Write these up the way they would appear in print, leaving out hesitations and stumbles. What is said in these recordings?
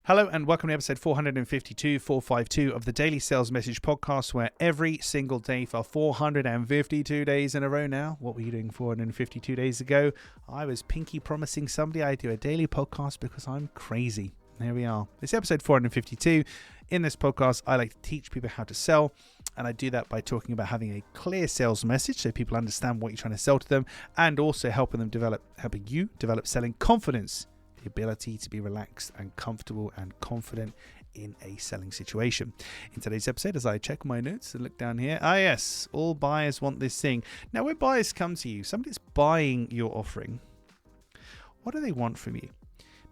Hello and welcome to episode 452 of the Daily Sales Message podcast, where every single day for 452 days in a row now. What were you doing 452 days ago? I was pinky promising somebody I'd do a daily podcast because I'm crazy. Here we are. It's episode 452. In this podcast, I like to teach people how to sell, and I do that by talking about having a clear sales message so people understand what you're trying to sell to them, and also helping you develop selling confidence. The ability to be relaxed and comfortable and confident in a selling situation. In today's episode, as I check my notes and look down here, yes, all buyers want this thing. Now, when buyers come to you, somebody's buying your offering, what do they want from you?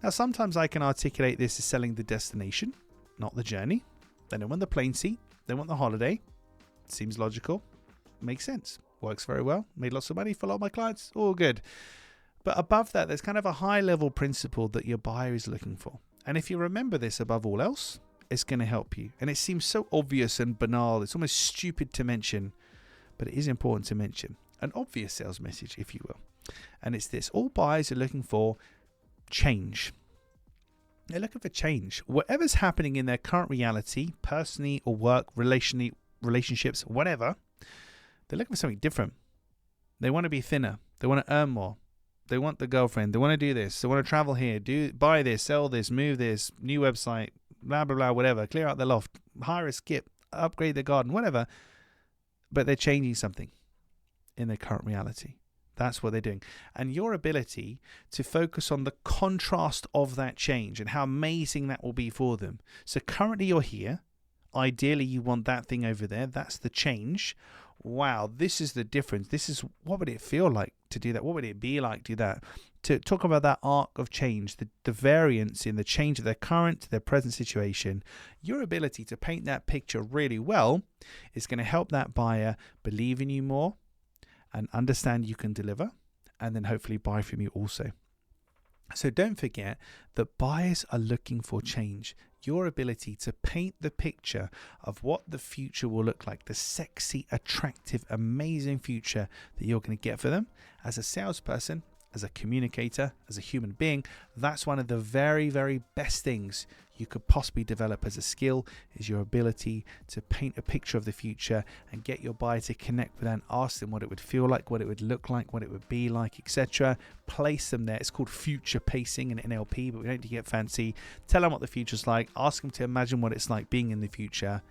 Now, sometimes I can articulate this as selling the destination, not the journey. They don't want the plane seat. They want the holiday. Seems logical. Makes sense. Works very well. Made lots of money for a lot of my clients. All good. But above that, there's kind of a high-level principle that your buyer is looking for. And if you remember this above all else, it's going to help you. And it seems so obvious and banal. It's almost stupid to mention, but it is important to mention. An obvious sales message, if you will. And it's this. All buyers are looking for change. They're looking for change. Whatever's happening in their current reality, personally or work, relationally, relationships, whatever, they're looking for something different. They want to be thinner. They want to earn more. They want the girlfriend. They want to do this. They want to travel here, buy this, sell this, move this, new website, blah, blah, blah, whatever. Clear out the loft, hire a skip, upgrade the garden, whatever. But they're changing something in their current reality. That's what they're doing. And your ability to focus on the contrast of that change and how amazing that will be for them. So currently you're here. Ideally, you want that thing over there. That's the change. Wow, this is the difference. What would it feel like to do that? What would it be like to do that? To talk about that arc of change, the variance in the change of their current to their present situation. Your ability to paint that picture really well is going to help that buyer believe in you more and understand you can deliver, and then hopefully buy from you also. So don't forget that buyers are looking for change. Your ability to paint the picture of what the future will look like, the sexy, attractive, amazing future that you're going to get for them as a salesperson, as a communicator, as a human being, that's one of the very, very best things you could possibly develop as a skill, is your ability to paint a picture of the future and get your buyer to connect with that and ask them what it would feel like, what it would look like, what it would be like, etc. Place them there. It's called future pacing in NLP, but we don't need to get fancy. Tell them what the future's like. Ask them to imagine what it's like being in the future,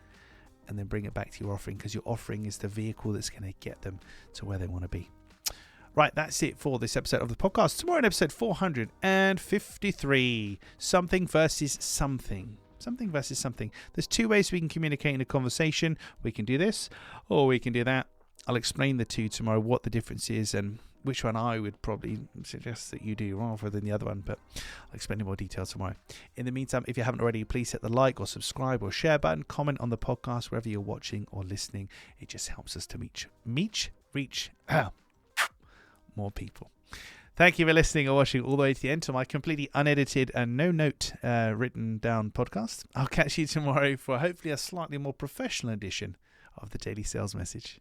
and then bring it back to your offering, because your offering is the vehicle that's going to get them to where they want to be. Right, that's it for this episode of the podcast. Tomorrow in episode 453, something versus something. Something versus something. There's two ways we can communicate in a conversation. We can do this, or we can do that. I'll explain the two tomorrow, what the difference is, and which one I would probably suggest that you do rather than the other one, but I'll explain in more detail tomorrow. In the meantime, if you haven't already, please hit the like or subscribe or share button, comment on the podcast wherever you're watching or listening. It just helps us to reach more people. Thank you for listening or watching all the way to the end to my completely unedited and no note written down podcast. I'll catch you tomorrow for hopefully a slightly more professional edition of the Daily Sales Message.